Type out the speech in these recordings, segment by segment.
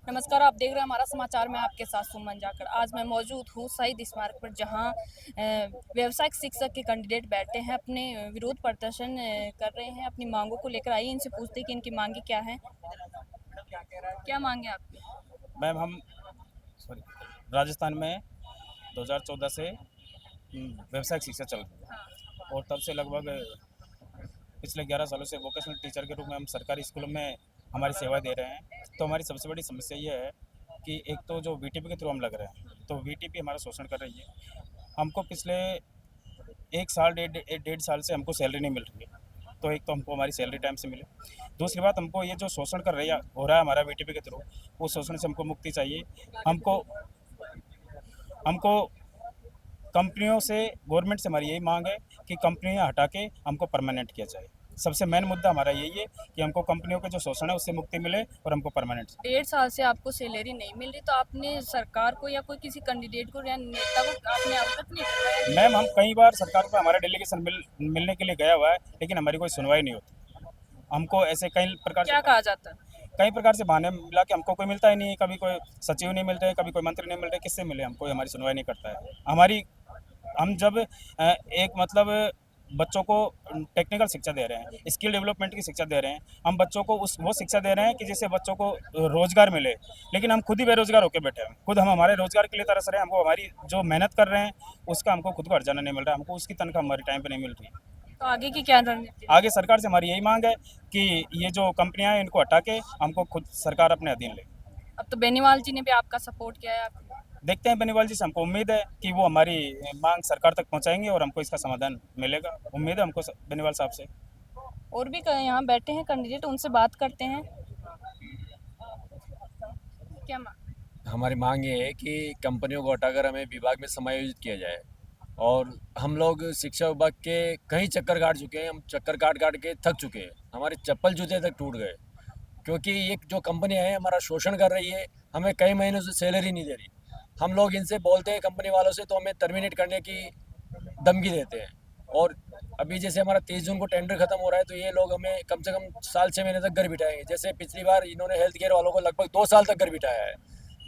नमस्कार, आप देख रहे हैं हमारा समाचार में आपके साथ सुमन जाकर। आज मैं मौजूद हूँ शहीद स्मारक पर, जहाँ व्यावसायिक शिक्षक के कैंडिडेट बैठे हैं, अपने विरोध प्रदर्शन कर रहे हैं, अपनी मांगों को लेकर। आइए इनसे पूछते हैं कि इनकी मांगे क्या है। क्या मांगे आपकी? मैम हम सॉरी राजस्थान में 2014 से व्यावसायिक शिक्षा चल रही है और तब से लगभग पिछले 11 सालों से वोकेशनल टीचर के रूप में हम सरकारी स्कूलों में हमारी सेवाएं दे रहे हैं। तो हमारी सबसे बड़ी समस्या ये है कि एक तो जो वीटीपी के थ्रू हम लग रहे हैं, तो वीटीपी हमारा शोषण कर रही है। हमको पिछले एक साल डेढ़ साल से हमको सैलरी नहीं मिल रही है। तो एक तो हमको हमारी सैलरी टाइम से मिले, दूसरी बात हमको ये जो शोषण कर रही है हो रहा है हमारा वीटीपी के थ्रू, वो शोषण से हमको मुक्ति चाहिए। हमको हमको कंपनियों से, गवर्नमेंट से हमारी यही मांग है कि कंपनियां हटा के हमको परमानेंट किया जाए। सबसे मेन मुद्दा हमारा यही है कि हमको कंपनियों के जो शोषण है उससे मुक्ति मिले और हमको परमानेंट। 1.5 साल से आपको सैलरी नहीं मिल रही, तो आपने सरकार को या कोई किसी कैंडिडेट को या नेता को आपने अवगत नहीं करवाया? मैम हम कई बार सरकार को हमारा डेलीगेशन मिलने के लिए गया हुआ है, लेकिन हमारी कोई सुनवाई नहीं होती। हमको ऐसे क्या कहा जाता है? कई प्रकार से बहाने मिला कि हमको कोई मिलता ही नहीं है। कभी कोई सचिव नहीं मिल रहे, कभी कोई मंत्री नहीं मिल रहे। किससे मिले? हमको हमारी सुनवाई नहीं करता है। हमारी हम जब एक मतलब बच्चों को टेक्निकल शिक्षा दे रहे हैं, स्किल डेवलपमेंट की शिक्षा दे रहे हैं, हम बच्चों को वो शिक्षा दे रहे हैं कि जिससे बच्चों को रोजगार मिले, लेकिन हम खुद ही बेरोजगार होकर बैठे हैं। खुद हम हमारे रोजगार के लिए तरस रहे हैं। हमको हमारी जो मेहनत कर रहे हैं उसका हमको खुद को अर्जाना नहीं मिल रहा है। हमको उसकी तनख्वाह हमारी टाइम पे नहीं मिल रही है। तो आगे की क्या रणनीति? आगे सरकार से हमारी यही मांग है कि ये जो कंपनियां हैं इनको हटा के हमको खुद सरकार अपने अधीन ले। अब तो बेनीवाल जी ने भी आपका सपोर्ट किया है। देखते हैं बेनीवाल जी से, हमको उम्मीद है कि वो हमारी मांग सरकार तक पहुंचाएंगे और हमको इसका समाधान मिलेगा। उम्मीद है हमको बेनीवाल साहब से। और भी यहाँ बैठे हैं कैंडिडेट, उनसे बात करते हैं। क्या हमारी मांग ये है कि कंपनियों को हटाकर हमें विभाग में समायोजित किया जाए। और हम लोग शिक्षा विभाग के कई चक्कर काट चुके हैं। हम चक्कर काट काट के थक चुके हैं। हमारे चप्पल जूते तक टूट गए, क्योंकि ये जो कंपनियां हैं हमारा शोषण कर रही है। हमें कई महीनों से सैलरी नहीं दे रही। हम लोग इनसे बोलते हैं कंपनी वालों से, तो हमें टर्मिनेट करने की धमकी देते हैं। और अभी जैसे हमारा 23 जून को टेंडर खत्म हो रहा है, तो ये लोग हमें कम से कम साल 6 महीने तक घर बिठाएंगे। जैसे पिछली बार इन्होंने हेल्थ केयर वालों को लगभग 2 साल तक घर बिठाया है।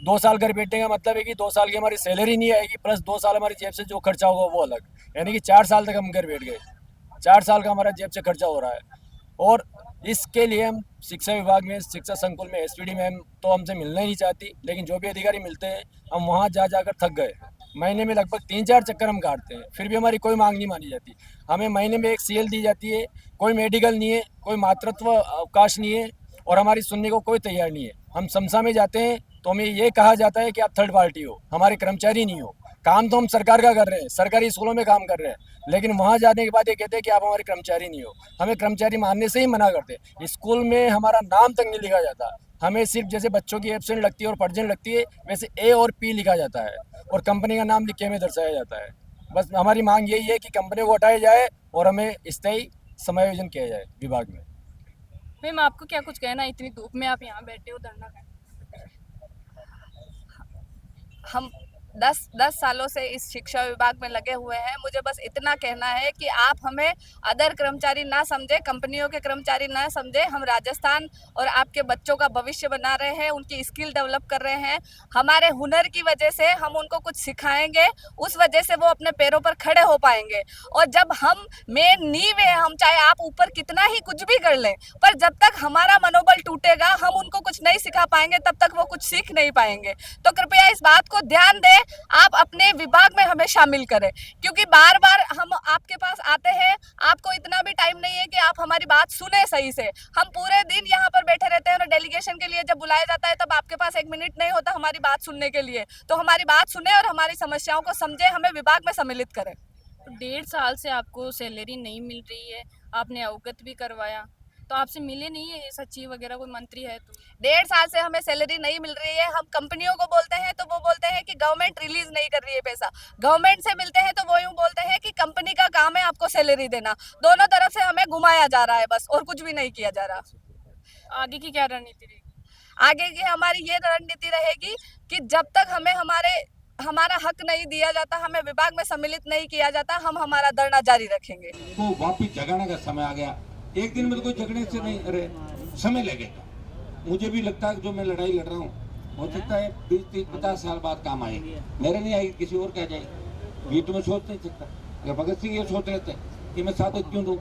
2 साल घर बैठने का मतलब है कि 2 साल की हमारी सैलरी नहीं आएगी, प्लस 2 साल हमारी जेब से जो खर्चा होगा वो अलग। यानी कि 4 साल तक हम घर बैठ गए। 4 साल का हमारा जेब से खर्चा हो रहा है। और इसके लिए हम शिक्षा विभाग में, शिक्षा संकुल में एसपीडी मैम तो हमसे मिलना ही नहीं चाहती, लेकिन जो भी अधिकारी मिलते हैं हम वहाँ जा जाकर थक गए। महीने में लगभग 3-4 चक्कर हम काटते हैं, फिर भी हमारी कोई मांग नहीं मानी जाती। हमें महीने में एक सीएल दी जाती है, कोई मेडिकल नहीं है, कोई मातृत्व अवकाश नहीं है, और हमारी सुनने को कोई तैयार नहीं है। हम समसा में जाते हैं तो हमें ये कहा जाता है कि आप थर्ड पार्टी हो, हमारे कर्मचारी नहीं हो। काम तो हम सरकार का कर रहे हैं, सरकारी स्कूलों में काम कर रहे हैं, लेकिन वहाँ जाने के बाद ये कहते हैं कि आप हमारे कर्मचारी नहीं हो। हमें कर्मचारी मानने से ही मना करते हैं। स्कूल में हमारा नाम तक नहीं लिखा जाता। हमें सिर्फ जैसे बच्चों की एब्सेंट लगती है और पर्जेंट लगती है, वैसे ए और पी लिखा जाता है और कंपनी का नाम लिख के हमें दर्शाया जाता है। बस हमारी मांग यही है कि कंपनी को हटाया जाए और हमें स्थायी समायोजन किया जाए विभाग में। मैम, आपको क्या कुछ कहना है? इतनी धूप में आप यहाँ बैठे हो धरना कर। हम 10 सालों से इस शिक्षा विभाग में लगे हुए हैं। मुझे बस इतना कहना है कि आप हमें अदर कर्मचारी ना समझे, कंपनियों के कर्मचारी ना समझे। हम राजस्थान और आपके बच्चों का भविष्य बना रहे हैं, उनकी स्किल डेवलप कर रहे हैं। हमारे हुनर की वजह से हम उनको कुछ सिखाएंगे, उस वजह से वो अपने पैरों पर खड़े हो पाएंगे। और जब हम मेन नींव है, हम चाहे आप ऊपर कितना ही कुछ भी कर लें, पर जब तक हमारा मनोबल टूटेगा, हम उनको कुछ नहीं सिखा पाएंगे, तब तक वो कुछ सीख नहीं पाएंगे। तो कृपया इस बात को ध्यान दें, आप अपने विभाग में हमें शामिल करें, क्योंकि बार बार हम आपके पास आते हैं, आपको इतना भी टाइम नहीं है कि आप हमारी बात सुने सही से। हम पूरे दिन यहाँ पर बैठे रहते हैं और डेलीगेशन के लिए जब बुलाया जाता है तब आपके पास 1 मिनट नहीं होता हमारी बात सुनने के लिए। तो हमारी बात सुने और हमारी समस्याओं को समझे, हमें विभाग में सम्मिलित करें। तो 1.5 साल से आपको सैलरी नहीं मिल रही है, आपने अवगत भी करवाया, तो आपसे मिले नहीं है सचिव वगैरह, कोई मंत्री है तो? 1.5 साल से हमें सैलरी नहीं मिल रही है। हम कंपनियों को बोलते हैं तो वो बोलते हैं कि गवर्नमेंट रिलीज नहीं कर रही है पैसा। गवर्नमेंट से मिलते हैं तो वो यूं बोलते हैं कि कंपनी का काम है आपको सैलरी देना। दोनों तरफ से हमें घुमाया जा रहा है बस, और कुछ भी नहीं किया जा रहा। आगे की क्या रणनीति रहेगी? आगे की हमारी ये रणनीति रहेगी कि जब तक हमें हमारा हक नहीं दिया जाता, हमें विभाग में सम्मिलित नहीं किया जाता, हम हमारा धरना जारी रखेंगे। को वापिस जगाने का समय आ गया। एक दिन में तो कोई जगने से नहीं, अरे समय लगेगा। मुझे भी लगता है कि जो मैं लड़ाई लड़ रहा हूँ हो सकता है 20-30-50 साल बाद काम आएगी, मेरे नहीं आएगी, किसी और क्या जाएगी। ये तो मैं सोच नहीं सकता। अगर भगत सिंह ये सोच लेते कि मैं सादत क्यों दूं,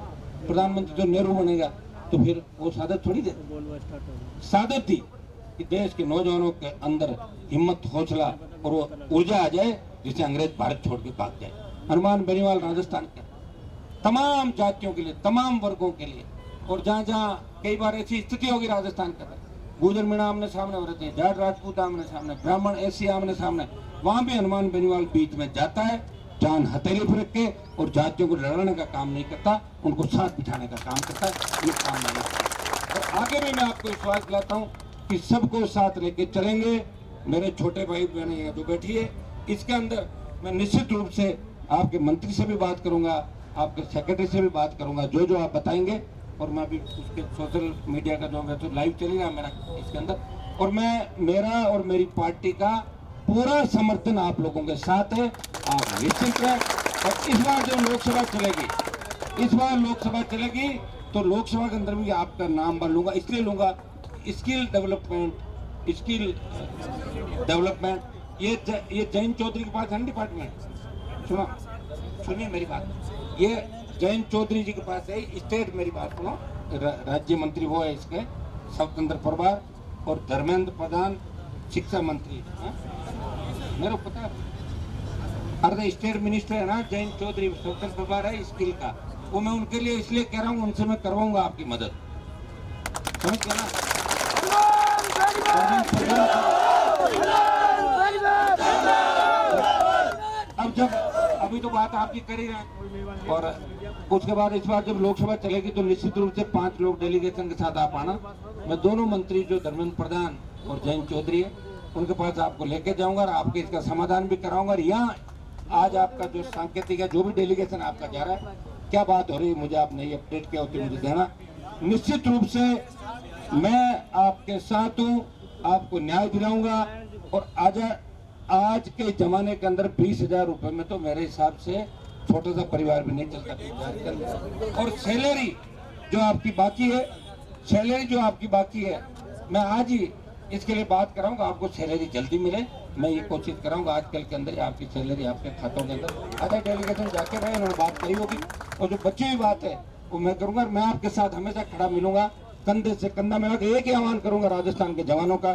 प्रधानमंत्री तो नेहरू बनेगा, तो फिर वो सादत थोड़ी दे। सादत थी कि देश के नौजवानों के अंदर हिम्मत, हौसला और वो ऊर्जा आ जाए जिससे अंग्रेज भारत छोड़ के भाग जाए। हनुमान बेनीवाल राजस्थान के तमाम जातियों के लिए, तमाम वर्गों के लिए, और जहाँ जहाँ कई बार ऐसी स्थिति होगी राजस्थान के अंदर, गुजर मीणा आमने सामने हो रहे थे, जाट राजपूत आमने सामने, ब्राह्मण एसी आमने सामने, वहां भी हनुमान बेनीवाल बीच में जाता है, जान हथेली पर रख के, और जातियों को लड़ने का काम नहीं करता, उनको साथ बिठाने का काम करता है। ये काम नहीं करता। और आगे भी मैं आपको विश्वास दिलाता हूँ कि सबको साथ लेके चलेंगे। मेरे छोटे भाई बहन ये जो बैठी है, इसके अंदर मैं निश्चित रूप से आपके मंत्री से भी बात करूंगा, आपके सेक्रेटरी से भी बात करूंगा, जो जो आप बताएंगे। और मैं भी उसके सोशल मीडिया का जो है तो लाइव चलेगा मेरा इसके अंदर, और मैं मेरा और मेरी पार्टी का पूरा समर्थन आप लोगों के साथ है, आप निश्चित हैं। और इस बार जो लोकसभा चलेगी, इस बार लोकसभा चलेगी तो लोकसभा के अंदर भी आपका नाम बन लूंगा, इसलिए लूंगा स्किल डेवलपमेंट, स्किल डेवलपमेंट। ये जैन चौधरी के पास है डिपार्टमेंट, सुनिए मेरी बात, ये जैन चौधरी जी के पास है स्टेट, मेरी बात सुनो, राज्य मंत्री वो है इसके, स्वतंत्र प्रभार, और धर्मेंद्र प्रधान शिक्षा मंत्री, मेरे को पता है, अर्ध स्टेट मिनिस्टर है ना जैन चौधरी, स्वतंत्र प्रभार है स्किल का, वो मैं उनके लिए इसलिए कह रहा हूँ, उनसे मैं करवाऊंगा आपकी मदद, समझ गए ना। अब जब अभी तो बात आपकी कर ही रहे हैं, और उसके बाद इस बार जब लोकसभा चलेगी तो निश्चित रूप से 5 लोग डेलीगेशन के साथ आप आना। मैं दोनों मंत्री जो धर्मेंद्र प्रधान और जैन चौधरी है उनके पास आपको लेके जाऊंगा और आपके इसका समाधान भी कराऊंगा। और यहाँ आज आपका जो सांकेतिक है, जो भी डेलीगेशन आपका जा रहा है, क्या बात हो रही है, मुझे आप नई अपडेट क्या होती है मुझे देना। निश्चित रूप से मैं आपके साथ हूँ, आपको न्याय दिलाऊंगा। और आज के जमाने के अंदर 20,000 रुपए में तो मेरे हिसाब से छोटा सा परिवार भी नहीं चलता। और सैलरी जो आपकी बाकी है, सैलरी जो आपकी बाकी है, मैं आज ही इसके लिए बात कराऊंगा, आपको सैलरी जल्दी मिले। मैं ये कोशिश कराऊंगा आज कल के अंदर आपकी सैलरी आपके खातों के अंदर। आधा डेलीगेशन जाके रहे, उन्होंने बात कही होगी, और जो बची हुई बात है वो मैं करूंगा। मैं आपके साथ हमेशा खड़ा मिलूंगा, कंधे से कंधा मिला के। एक ही आह्वान करूंगा राजस्थान के जवानों का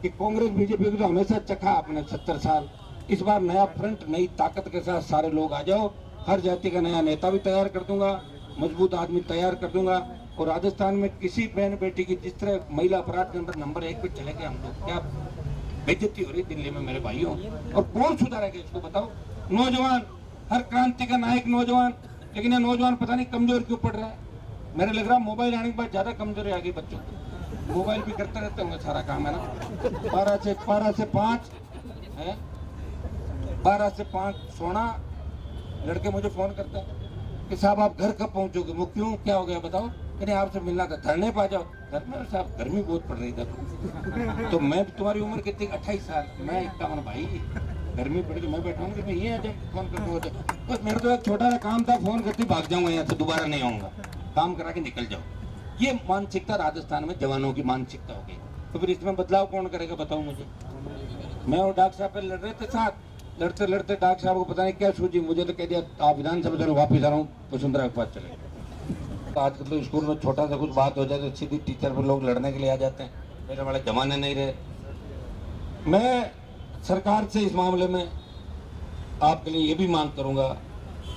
कि कांग्रेस बीजेपी को तो हमेशा चखा आपने 70 साल, इस बार नया फ्रंट, नई ताकत के साथ सारे लोग आ जाओ। हर जाति का नया नेता भी तैयार कर दूंगा, मजबूत आदमी तैयार कर दूंगा। और राजस्थान में किसी बहन बेटी की जिस तरह महिला अपराध के अंदर नंबर 1 पे चले गए हम लोग, क्या बेइज्जती हो रही दिल्ली में मेरे भाइयों, और कौन सुधारेगा इसको बताओ। नौजवान, हर क्रांति का नायक नौजवान, लेकिन ये नौजवान पता नहीं कमजोर क्यों पड़ रहा है। मेरे लग रहा मोबाइल आने के बाद ज्यादा कमजोरी आ गई बच्चों को, मोबाइल भी करते रहते होंगे, सारा काम है ना। 12 से 5 है, 12 से 5 सोना। लड़के मुझे फोन करते हैं कि साहब आप घर कब पहुंचोगे? वो क्यों, क्या हो गया बताओ? कहने आपसे मिलना था, धरने पा जाओ। घर में साहब गर्मी बहुत पड़ रही था। तो मैं, तुम्हारी उम्र कितनी? 28 साल, मैं 51 भाई, गर्मी पड़ गई, मैं बैठा हूँ कि मैं ये फोन करके होते। बस मेरा तो एक छोटा सा काम था, फोन करके भाग जाऊंगा यहाँ से, दोबारा नहीं आऊंगा, काम करा के निकल जाओ। ये मानसिकता राजस्थान में जवानों की मानसिकता हो गई। तो फिर इसमें बदलाव कौन करेगा बताओ मुझे? मैं और डॉक्टर साहब पे लड़ रहे थे साथ, लड़ते लड़ते डॉक्टर साहब को पता नहीं क्या सूझी, मुझे तो कह दिया आप विधानसभा चलो, वापिस आ रहा हूँ वसुंधरा के पास चले। तो आजकल तो स्कूल में छोटा सा कुछ बात हो जाए तो सीधी टीचर पर लोग लड़ने के लिए आ जाते हैं, मेरे वाले जमाने नहीं रहे। मैं सरकार से इस मामले में आपके लिए ये भी मांग करूँगा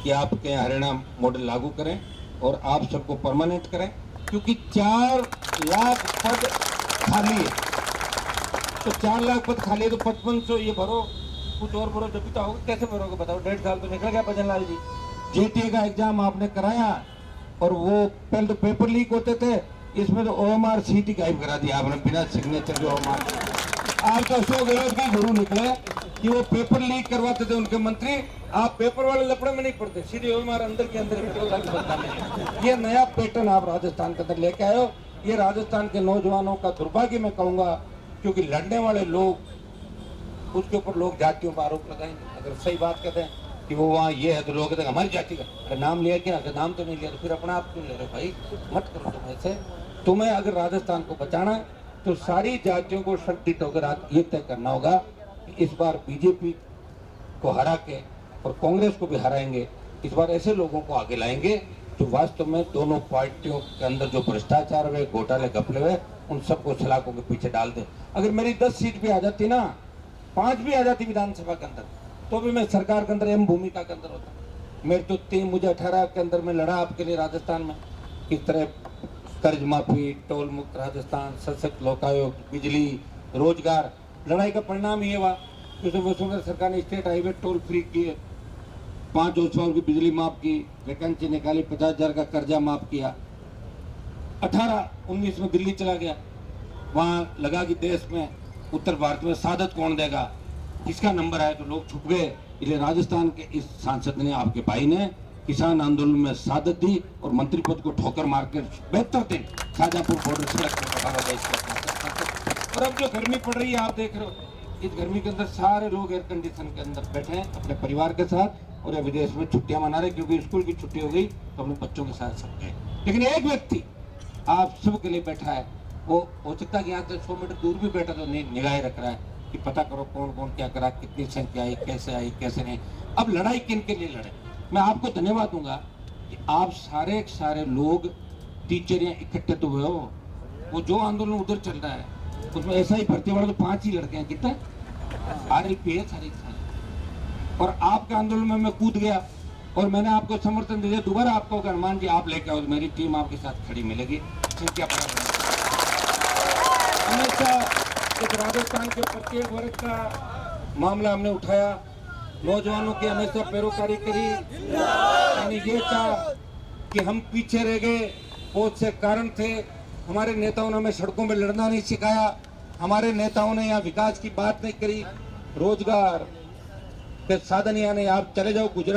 कि आपके हरियाणा मॉडल लागू करें और आप सबको परमानेंट करें, क्योंकि 4 लाख पद खाली है। तो 4 लाख पद खाली है तो 5500 ये भरो, कुछ और भरो, जब भी तो होगा। कैसे भरोगे बताओ? 1.5 साल तो निकल गया भजन लाल जी। जेटीए का एग्जाम आपने कराया और वो पहले तो पेपर लीक होते थे, इसमें तो OMR सीट ही गायब करा दिया आपने, बिना सिग्नेचर के OMR। आप तो अशोक गहलोत के गुरु निकले कि वो पेपर लीक करवाते थे उनके मंत्री, आप पेपर वाले लफड़े में नहीं पड़ते, सीधे OMR अंदर के अंदर। ये नया पैटर्न आप राजस्थान के अंदर लेके आए हो। ये राजस्थान के नौजवानों का दुर्भाग्य मैं कहूँगा, क्योंकि लड़ने वाले लोग, उसके ऊपर लोग जातियों पर आरोप लगाएंगे। अगर सही बात कहते हैं कि वो वहाँ ये है तो लोग कहते हैं हमारी जाति का, अरे नाम लिया क्या? अगर नाम तो नहीं लिया तो फिर अपना आप क्यों ले रहे भाई? मत करो तुम ऐसे। तुम्हें अगर राजस्थान को बचाना तो सारी जातियों को संगठित होकर आज ये तय करना होगा कि इस बार बीजेपी को हरा के और कांग्रेस को भी हराएंगे। इस बार ऐसे लोगों को आगे लाएंगे जो वास्तव में दोनों पार्टियों के अंदर जो भ्रष्टाचार हुए, घोटाले घपले हुए, उन सबको सलाखों के पीछे डाल दे। अगर मेरी 10 सीट भी आ जाती ना, 5 भी आ जाती विधानसभा के अंदर, तो भी मैं सरकार के अंदर अहम भूमिका के अंदर होता। मेरे तो मुझे 18 के अंदर में लड़ा आपके लिए राजस्थान में, किस तरह कर्ज माफी, टोल मुक्त राजस्थान, सशक्त लोकायोग, बिजली, रोजगार। लड़ाई का परिणाम ये हुआ कि वसुंधरा सरकार ने स्टेट हाईवे टोल फ्री किए, 5 वर्षों की बिजली माफ की, वैकेंसी निकाली, 50,000 का कर्जा माफ किया। 18-19 में दिल्ली चला गया, वहाँ लगा कि देश में उत्तर भारत में सादत कौन देगा, किसका नंबर आया, तो लोग छुप गए। इसलिए राजस्थान के इस सांसद ने, आपके भाई ने, किसान आंदोलन में सादत दी और मंत्री पद को ठोकर मार कर 72 दिन शाहजहांपुर बॉर्डर से और अब जो गर्मी पड़ रही है आप देख रहे हो, इस गर्मी के अंदर सारे लोग एयर कंडीशन के अंदर बैठे हैं अपने परिवार के साथ और विदेश में छुट्टियां मना रहे, क्योंकि स्कूल की छुट्टी हो गई तो अपने बच्चों के साथ सब गए। लेकिन एक व्यक्ति आप सब के लिए बैठा है, वो हो सकता है कि यहाँ से 100 मीटर दूर भी बैठा तो निगाहें रख रहा है कि पता करो कौन कौन क्या करा, कितनी संख्या आई, कैसे नहीं। अब लड़ाई किन के लिए लड़े? मैं आपको धन्यवाद दूंगा कि आप सारे लोग टीचर यहाँ इकट्ठे तो हुए हो। वो जो आंदोलन उधर चल रहा है उसमें ऐसा ही भर्ती वाले तो 5 ही लड़के हैं, कितने RLPS और आपके आंदोलन में मैं कूद गया और मैंने आपको समर्थन दे दिया। दोबारा आपको हनुमान जी आप लेके आओ, मेरी टीम आपके साथ खड़ी मिलेगी। संख्या हमेशा इस राजस्थान के प्रत्येक वर्ग का मामला हमने उठाया, नौजवानों की हमेशा पैरोकारी करी। यानी ये था कि हम पीछे रह गए, बहुत से कारण थे। हमारे नेताओं ने हमें सड़कों में लड़ना नहीं सिखाया, हमारे नेताओं ने यहाँ विकास की बात नहीं करी, रोजगार के साधन यहाँ नहीं। आप चले जाओ गुजरात